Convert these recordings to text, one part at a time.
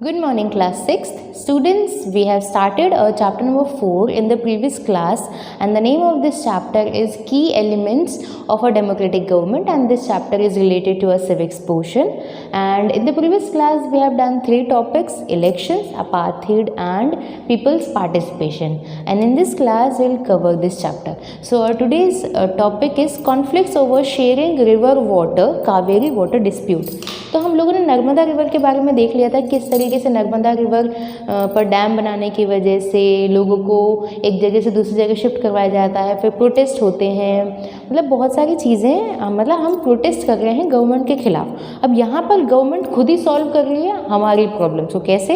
Good morning, class 6th. Students, we have started chapter number 4 in the previous class, and the name of this chapter is Key Elements of a Democratic Government, and this chapter is related to a civics portion. And in the previous class, we have done 3 topics: elections, apartheid, and people's participation. And in this class, we will cover this chapter. So today's topic is conflicts over sharing river water, Kaveri water dispute. तो हम लोगों ने Narmada river के बारे में देख लिया था, किस तरीके से नर्मदा रिवर पर डैम बनाने की वजह से लोगों को एक जगह से दूसरी जगह शिफ्ट करवाया जाता है, फिर प्रोटेस्ट होते हैं, मतलब बहुत सारी चीज़ें, मतलब हम प्रोटेस्ट कर रहे हैं गवर्नमेंट के खिलाफ। अब यहाँ पर गवर्नमेंट खुद ही सॉल्व कर रही है हमारी प्रॉब्लम। तो कैसे?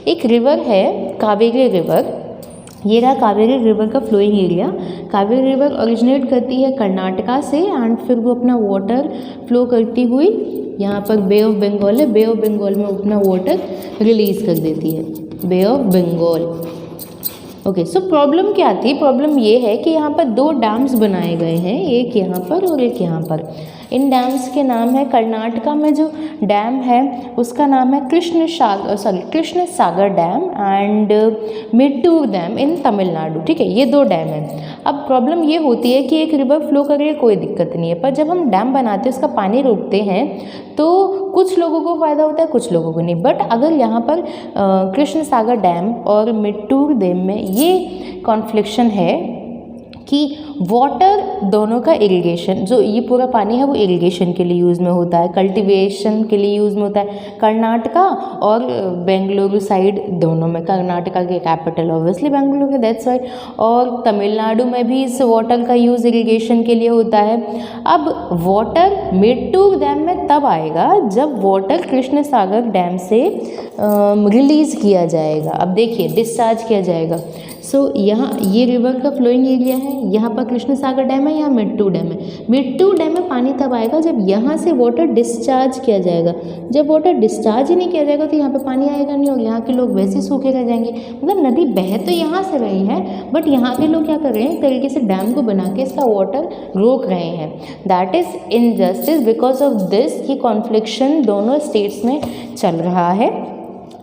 एक रिवर है कावेरी रिवर, ये रहा कावेरी रिवर का flowing area. Kaveri river originate करती है कर्नाटका से एंड फिर वो अपना वाटर फ्लो करती हुई यहाँ पर बे ऑफ बंगाल है, बे ऑफ बंगाल में अपना वाटर रिलीज़ कर देती है, Bay of Bengal. Okay, so problem क्या थी? प्रॉब्लम ये है कि यहाँ पर 2 डैम्स बनाए गए हैं, एक यहाँ पर और एक यहाँ पर। इन डैम्स के नाम है, कर्नाटका में जो डैम है उसका नाम है कृष्ण सागर डैम एंड मिट्टूर डैम इन तमिलनाडु। ठीक है, ये 2 डैम है। अब प्रॉब्लम ये होती है कि एक रिवर फ्लो कर रही है, कोई दिक्कत नहीं है, पर जब हम डैम बनाते हैं उसका पानी रोकते हैं तो कुछ लोगों को फ़ायदा होता है, कुछ लोगों को नहीं। बट अगर यहाँ पर कृष्ण सागर डैम और मिट्टूर डैम में ये कॉन्फ्लिक्शन है कि वाटर दोनों का इरिगेशन, जो ये पूरा पानी है वो इरिगेशन के लिए यूज़ में होता है, कल्टीवेशन के लिए यूज़ में होता है कर्नाटका और बेंगलुरु साइड दोनों में। कर्नाटका के कैपिटल ऑब्वियसली बेंगलुरु है, दैट्स वाई। और तमिलनाडु में भी इस वाटर का यूज़ इरिगेशन के लिए होता है। अब वाटर मिट्टूर डैम में तब आएगा जब वाटर कृष्ण सागर डैम से रिलीज़ किया जाएगा। अब देखिए, डिस्चार्ज किया जाएगा। सो यहाँ ये रिवर का फ्लोइंग एरिया है, यहाँ पर कृष्ण सागर डैम है, यहाँ मिट्टू डैम है। मिट्टू डैम में पानी तब आएगा जब यहाँ से वाटर डिस्चार्ज किया जाएगा। जब वाटर डिस्चार्ज ही नहीं किया जाएगा तो यहाँ पे पानी आएगा नहीं और यहाँ के लोग वैसे सूखे रह जाएंगे। मतलब नदी बह तो यहाँ से रही है, बट यहाँ के लोग क्या कर रहे हैं, एक तरीके से डैम को बना के इसका वाटर रोक रहे हैं। That is injustice. Because of this ये कॉन्फ्लिक्शन दोनों स्टेट्स में चल रहा है।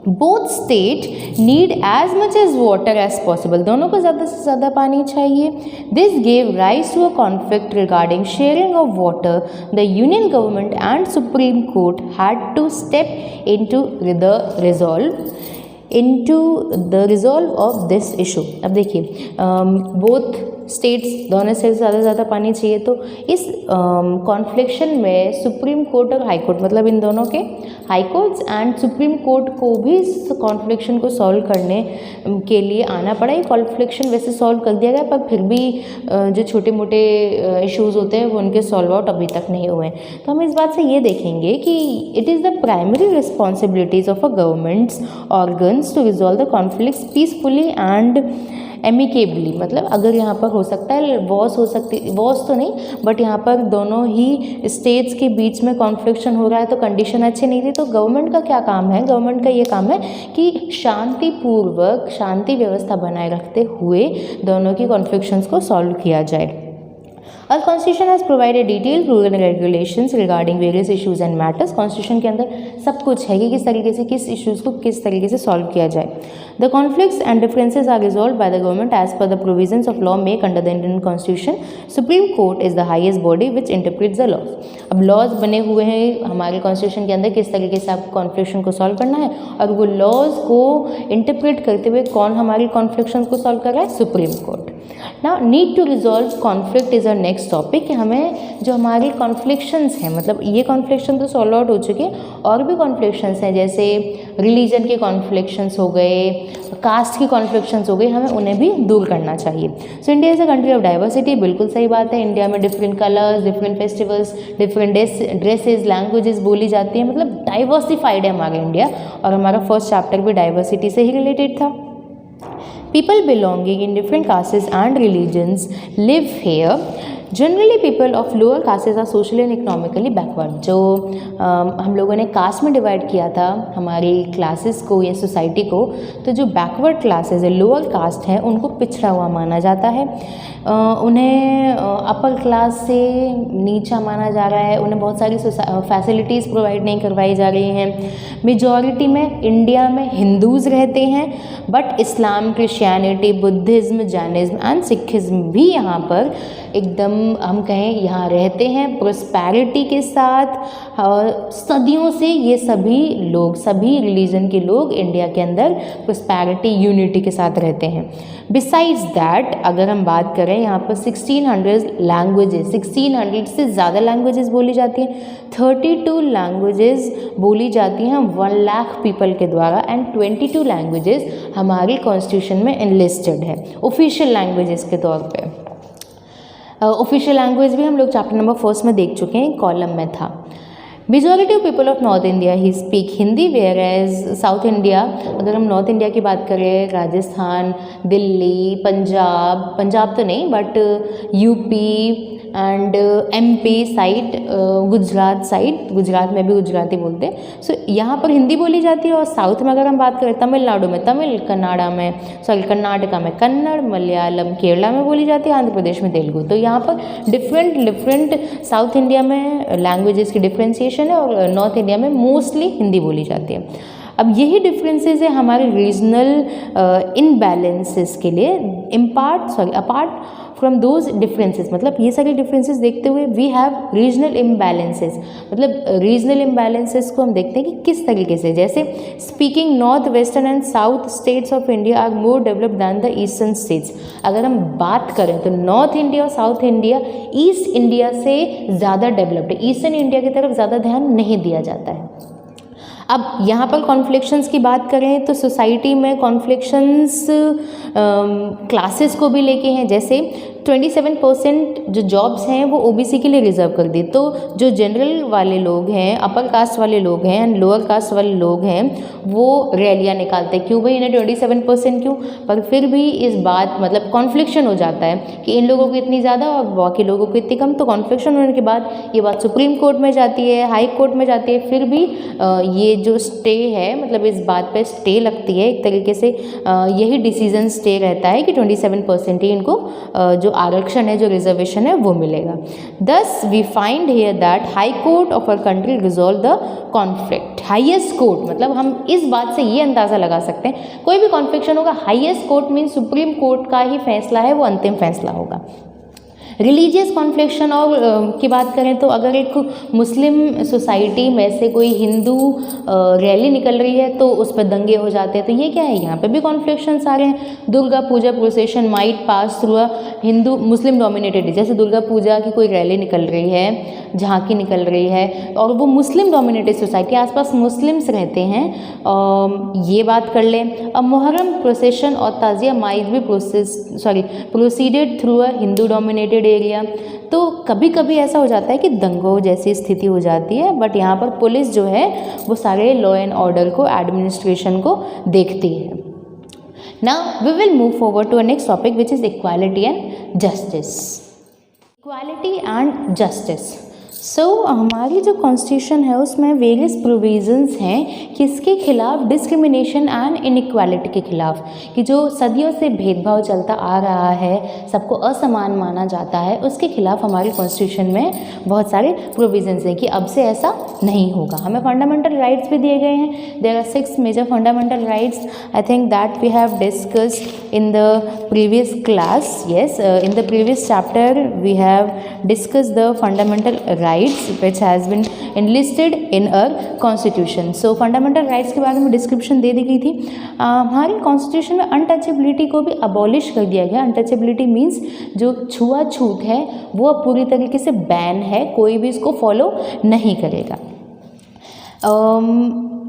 Both state need as much as water as possible, दोनों को ज़्यादा से ज़्यादा पानी चाहिए। This gave rise to a conflict regarding sharing of water. The union government and supreme court had to step into the resolve of this issue. अब देखिए, both states दोनों से ज़्यादा पानी चाहिए, तो इस कॉन्फ्लिक्शन में सुप्रीम कोर्ट और हाई कोर्ट, मतलब इन दोनों के high courts and supreme court को भी इस कॉन्फ्लिक्शन को सॉल्व करने के लिए आना पड़ा। ये कॉन्फ्लिक्शन वैसे सॉल्व कर दिया गया, पर फिर भी जो छोटे मोटे इश्यूज़ होते हैं वो उनके सॉल्व आउट अभी तक नहीं हुए। तो हम इस बात से ये देखेंगे कि it is the primary responsibilities of a governments organs to resolve the conflicts peacefully and amicably. मतलब अगर यहाँ पर हो सकता है वॉर्स हो सकती, वॉर्स तो नहीं, बट यहाँ पर दोनों ही स्टेट्स के बीच में कॉन्फ्लिक्शन हो रहा है तो कंडीशन अच्छी नहीं थी। तो गवर्नमेंट का क्या काम है? गवर्नमेंट का ये काम है कि शांतिपूर्वक शांति व्यवस्था बनाए रखते हुए दोनों की कॉन्फ्लिक्शंस को सॉल्व किया जाए। Our Constitution has provided detailed rules and regulations regarding various issues and matters. Constitution के अंदर सब कुछ है कि किस तरीके से किस issues को किस तरीके से solve किया जाए। The conflicts and differences are resolved by the government as per the provisions of law made under the Indian Constitution. Supreme Court is the highest body which interprets the laws. अब laws बने हुए हैं हमारे Constitution के अंदर, किस तरीके से आपको confliction को solve करना है, और वो laws को interpret करते हुए कौन हमारी confliction को solve कर रहा है? Supreme Court. Now need to resolve conflict is our next topic। कि हमें जो हमारी कॉन्फ्लिक्शंस हैं, मतलब ये कॉन्फ्लिक्शन तो सॉल्व आउट हो चुके हैं, और भी कॉन्फ्लिक्शंस हैं, जैसे रिलीजन के कॉन्फ्लिक्शंस हो गए, कास्ट की कॉन्फ्लिक्शंस हो गई, हमें उन्हें भी दूर करना चाहिए। So India is a country of diversity, बिल्कुल सही बात है। इंडिया में different colours, different festivals, different dresses, languages बोली जाती हैं, मतलब डाइवर्सिफाइड है हमारा इंडिया, और हमारा फर्स्ट चैप्टर भी डाइवर्सिटी से ही रिलेटेड था। People belonging in different castes and religions live here. Generally people of lower castes are socially and economically backward. जो हम लोगों ने कास्ट में डिवाइड किया था हमारी क्लासेस को या सोसाइटी को, तो जो बैकवर्ड क्लासेज है, लोअर कास्ट है, उनको पिछड़ा हुआ माना जाता है। उन्हें अपर क्लास से नीचा माना जा रहा है, उन्हें बहुत सारी फैसिलिटीज़ प्रोवाइड नहीं करवाई जा रही हैं। मेजॉरिटी में इंडिया में हिंदूज़ रहते हैं, but Islam, Christianity, Buddhism, Jainism and Sikhism भी यहाँ पर एकदम हम कहें यहाँ रहते हैं प्रोस्पैरिटी के साथ। सदियों से ये सभी लोग, सभी रिलीजन के लोग इंडिया के अंदर प्रोस्पैरिटी, यूनिटी के साथ रहते हैं। बिसाइड्स दैट अगर हम बात करें, यहाँ पर 1600 लैंग्वेजेस, 1600 से ज़्यादा लैंग्वेजेस बोली जाती हैं। 32 लैंग्वेजेस बोली जाती हैं 1 लाख पीपल के द्वारा, एंड 22 लैंग्वेजेस हमारी कॉन्स्टिट्यूशन में इनलिस्टेड है ऑफिशियल लैंग्वेजेस के तौर पे। ऑफिशियल लैंग्वेज भी हम लोग चैप्टर नंबर 1 में देख चुके हैं, कॉलम में था। Majority of people of North India ही speak Hindi, whereas South India, अगर हम नॉर्थ इंडिया की बात करें, राजस्थान, दिल्ली, पंजाब तो नहीं but UP and MP side, Gujarat side, Gujarat में भी गुजराती बोलते हैं। सो यहाँ पर हिंदी बोली जाती है। और साउथ में अगर हम बात करें, तमिलनाडु में तमिल, कर्नाटका में कन्नड़, मलयालम, केरला में बोली जाती है, आंध्र प्रदेश में तेलुगु। तो यहाँ पर डिफरेंट साउथ इंडिया में लैंग्वेजेस की डिफ्रेंसिएशन है और नॉर्थ इंडिया में मोस्टली हिंदी बोली जाती है। अब यही डिफरेंसेस है हमारे रीजनल इनबैलेंसेस के लिए। अपार्ट फ्रॉम दोज डिफरेंसेस, मतलब ये सारे डिफरेंसेस देखते हुए वी हैव रीजनल इम्बैलेंसेस। मतलब रीजनल इम्बैलेंसेस को हम देखते हैं कि किस तरीके से, जैसे speaking north western and south states of India are more developed than the eastern states. अगर हम बात करें तो नॉर्थ इंडिया और साउथ इंडिया ईस्ट इंडिया से ज़्यादा डेवलप्ड है, ईस्टर्न इंडिया की तरफ ज़्यादा ध्यान नहीं दिया जाता है। अब यहाँ पर कॉन्फ्लिक्शंस की बात करें तो सोसाइटी में कॉन्फ्लिक्शंस क्लासेस को भी लेके हैं। जैसे 27% जो जॉब्स हैं वो ओबीसी के लिए रिजर्व कर दी। तो जो जनरल वाले लोग हैं, अपर कास्ट वाले लोग हैं एंड लोअर कास्ट वाले लोग हैं, वो रैलियाँ निकालते हैं, क्यों भाई इन्हें 27% क्यों। पर फिर भी इस बात मतलब कॉन्फ्लिक्शन हो जाता है कि इन लोगों को इतनी ज़्यादा और बाकी लोगों को इतनी कम। तो कॉन्फ्लिक्शन होने के बाद ये बात सुप्रीम कोर्ट में जाती है, हाई कोर्ट में जाती है। फिर भी ये जो स्टे है, मतलब इस बात पे स्टे लगती है एक तरीके से। यही डिसीजन स्टे रहता है कि 27% ही इनको जो आरक्षण है, जो रिजर्वेशन है, वो मिलेगा। Thus we find here that high court of our country resolve the conflict. Highest court, मतलब हम इस बात से ये अंदाज़ा लगा सकते हैं कोई भी कॉन्फ्लिक्शन होगा, highest court mean supreme court का ही फैसला है, वो अंतिम फैसला होगा। रिलीजियस कॉन्फ्लिक्शन और की बात करें तो अगर एक मुस्लिम सोसाइटी में से कोई हिंदू रैली निकल रही है तो उस पर दंगे हो जाते हैं। तो ये क्या है, यहाँ पे भी कॉन्फ्लिक्शंस आ रहे हैं। Durga Puja procession might pass through a Hindu Muslim dominated, जैसे दुर्गा पूजा की कोई रैली निकल रही है, झांकी निकल रही है और वो मुस्लिम डोमिनेटेड सोसाइटी, आसपास मुस्लिम्स रहते हैं, ये बात कर लें। अब मुहर्रम प्रोसेशन और ताज़िया माइट भी proceeded through a Hindu dominated area. तो कभी कभी ऐसा हो जाता है कि दंगों जैसी स्थिति हो जाती है, बट यहाँ पर पुलिस जो है वो सारे लॉ एंड ऑर्डर को, एडमिनिस्ट्रेशन को देखती है। Now we will move forward to a next topic which is equality and justice. Equality and justice. So हमारी जो कॉन्स्टिट्यूशन है उसमें वेरियस प्रोविजंस हैं किसके खिलाफ, डिस्क्रिमिनेशन एंड इनइक्वालिटी के खिलाफ, कि जो सदियों से भेदभाव चलता आ रहा है, सबको असमान माना जाता है, उसके खिलाफ हमारी कॉन्स्टिट्यूशन में बहुत सारे प्रोविजंस हैं कि अब से ऐसा नहीं होगा। हमें फंडामेंटल राइट्स भी दिए गए हैं। There are 6 major fundamental rights. I think that we have discussed in the previous class. Yes, in the previous chapter we have discussed the fundamental rights which has been enlisted in our constitution. So fundamental rights के बारे में description दे दी गई थी। हमारी constitution में untouchability को भी abolish कर दिया गया। अनटचेबिलिटी मीन्स जो छुआछूत है वो अब पूरी तरीके से बैन है, कोई भी इसको फॉलो नहीं करेगा।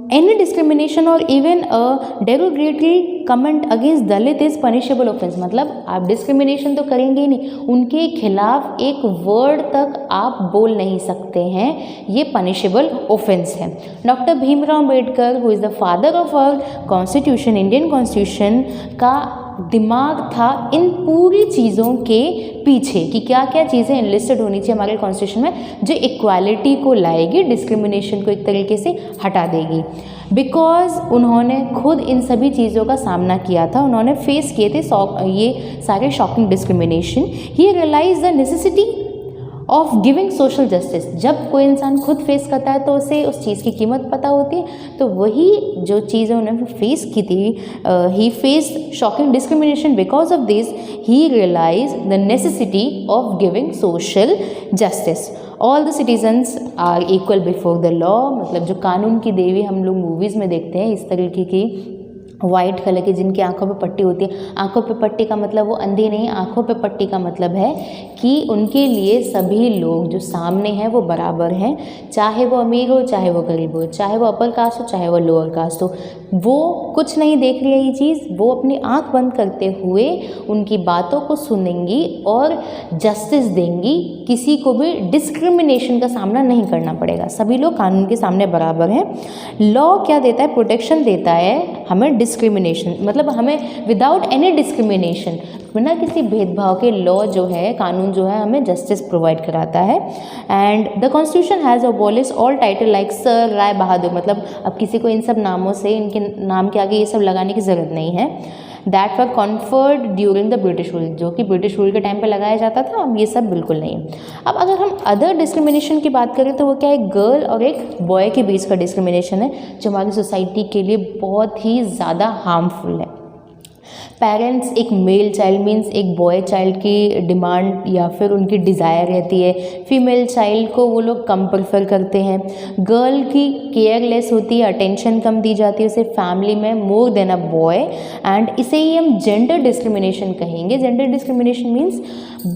Any discrimination or even a derogatory comment against Dalit is punishable offence. मतलब आप डिस्क्रिमिनेशन तो करेंगे ही नहीं, उनके खिलाफ एक वर्ड तक आप बोल नहीं सकते हैं, ये पनिशेबल ऑफेंस है। Doctor Bhimrao Ambedkar who is the father of our constitution, Indian constitution का दिमाग था इन पूरी चीज़ों के पीछे कि क्या क्या चीज़ें एनलिस्टेड होनी चाहिए हमारे कॉन्स्टिट्यूशन में जो इक्वालिटी को लाएगी, डिस्क्रिमिनेशन को एक तरीके से हटा देगी। बिकॉज उन्होंने खुद इन सभी चीज़ों का सामना किया था, उन्होंने फेस किए थे ये सारे shocking discrimination. He realise the necessity of giving social justice. जब कोई इंसान खुद फेस करता है तो उसे उस चीज़ की कीमत पता होती है, तो वही जो चीज़ें उन्होंने फेस की थी, he face shocking discrimination, because of this he realise the necessity of giving social justice. All the citizens are equal before the law, मतलब जो कानून की देवी हम लोग मूवीज़ में देखते हैं इस तरीके की वाइट कलर की जिनकी आंखों पे पट्टी होती है। आंखों पे पट्टी का मतलब वो अंधे नहीं, आंखों पे पट्टी का मतलब है कि उनके लिए सभी लोग जो सामने हैं वो बराबर हैं, चाहे वो अमीर हो चाहे वो गरीब हो, चाहे वो अपर कास्ट हो चाहे वो लोअर कास्ट हो। वो कुछ नहीं देख रही है ये चीज़, वो अपनी आंख बंद करते हुए उनकी बातों को सुनेंगी और जस्टिस देंगी। किसी को भी डिस्क्रिमिनेशन का सामना नहीं करना पड़ेगा, सभी लोग कानून के सामने बराबर हैं। लॉ क्या देता है? प्रोटेक्शन देता है हमें डिस्क्रिमिनेशन, मतलब हमें विदाउट एनी डिस्क्रिमिनेशन, बिना किसी भेदभाव के लॉ जो है, कानून जो है, हमें जस्टिस प्रोवाइड कराता है। And the constitution has abolish all title like sir, Rai Bahadur, मतलब अब किसी को इन सब नामों से, इनके नाम के आगे ये सब लगाने की ज़रूरत नहीं है। That were conferred during the British rule, जो कि ब्रिटिश रूल के टाइम पे लगाया जाता था, अब ये सब बिल्कुल नहीं है। अब अगर हम अदर डिस्क्रिमिनेशन की बात करें तो वो क्या है? गर्ल और एक बॉय के बीच का डिस्क्रिमिनेशन है, जो हमारी सोसाइटी के लिए बहुत ही ज़्यादा हार्मफुल है। पेरेंट्स एक मेल चाइल्ड मीन्स एक बॉय चाइल्ड की डिमांड या फिर उनकी डिज़ायर रहती है, फीमेल चाइल्ड को वो लोग कम प्रेफर करते हैं। गर्ल की केयरलेस होती है, अटेंशन कम दी जाती है उसे फैमिली में more than a boy, and इसे ही हम जेंडर डिस्क्रिमिनेशन कहेंगे। जेंडर डिस्क्रिमिनेशन मीन्स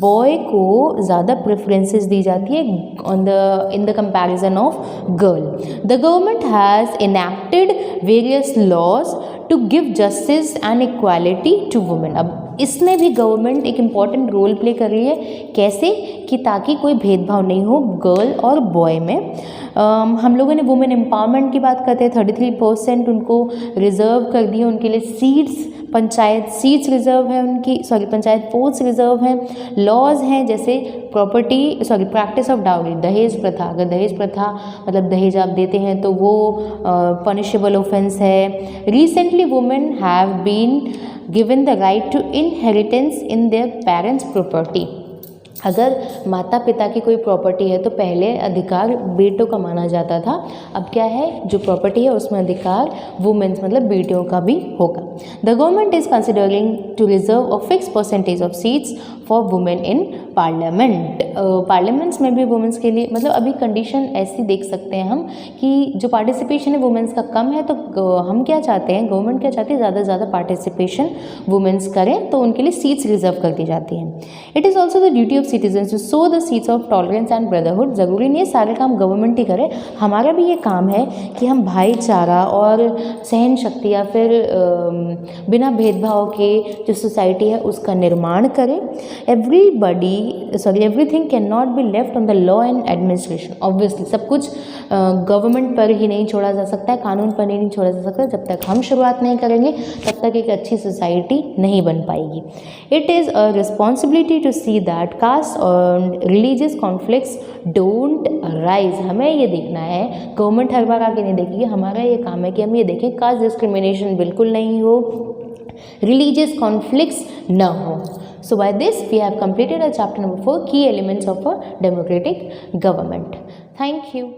बॉय को ज़्यादा प्रेफरेंसेस दी जाती है in the comparison of girl. The government has enacted various laws to give justice and equality to women. अब इसमें भी गवर्नमेंट एक इम्पॉर्टेंट रोल प्ले कर रही है, कैसे कि ताकि कोई भेदभाव नहीं हो गर्ल और बॉय में। हम लोगों ने वुमेन एम्पावरमेंट की बात करते हैं, 33% उनको रिजर्व कर दिए, उनके लिए सीट्स, पंचायत सीट्स रिजर्व है उनकी, पंचायत पोस्ट रिजर्व हैं। लॉज हैं जैसे प्रैक्टिस ऑफ डाउरी, दहेज प्रथा। अगर दहेज प्रथा मतलब दहेज आप देते हैं तो वो पनिशेबल ऑफेंस है। Recently women have been given the right to inheritance in their parents property. अगर माता पिता की कोई प्रॉपर्टी है तो पहले अधिकार बेटों का माना जाता था, अब क्या है, जो प्रॉपर्टी है उसमें अधिकार वुमेन्स मतलब बेटियों का भी होगा। The government is considering to reserve a fix percentage of seats for women in parliament. Parliaments में भी वुमेन्स के लिए, मतलब अभी कंडीशन ऐसी देख सकते हैं हम कि जो पार्टिसिपेशन है वुमेन्स का कम है, तो हम क्या चाहते हैं, गवर्नमेंट क्या चाहती है, ज़्यादा से ज़्यादा पार्टिसिपेशन वुमेन्स करें, तो उनके लिए सीट्स रिजर्व कर दी जाती हैं। It is also the duty of citizens to sow the seeds of tolerance and brotherhood. ज़रूरी नहीं है सारे काम गवर्नमेंट ही करे, हमारा भी ये काम है कि हम भाईचारा और सहन शक्ति या फिर बिना भेदभाव के जो सोसाइटी है उसका निर्माण करें। Everything can not be left on the law and administration. Obviously सब कुछ गवर्नमेंट पर ही नहीं छोड़ा जा सकता है, कानून पर नहीं छोड़ा जा सकता। जब तक हम शुरुआत नहीं करेंगे तब तक एक अच्छी सोसाइटी नहीं बन पाएगी। It is a responsibility to see that caste और रिलीजियस कॉन्फ्लिक्ट्स डोंट राइज। हमें ये देखना है, गवर्नमेंट हर बार आके नहीं देखेगी, हमारा ये काम है कि हम ये देखें कास्ट डिस्क्रिमिनेशन बिल्कुल नहीं हो, रिलीजियस कॉन्फ्लिक्ट्स न हो। So by this we have completed our chapter number 4, key elements of a democratic government. Thank you.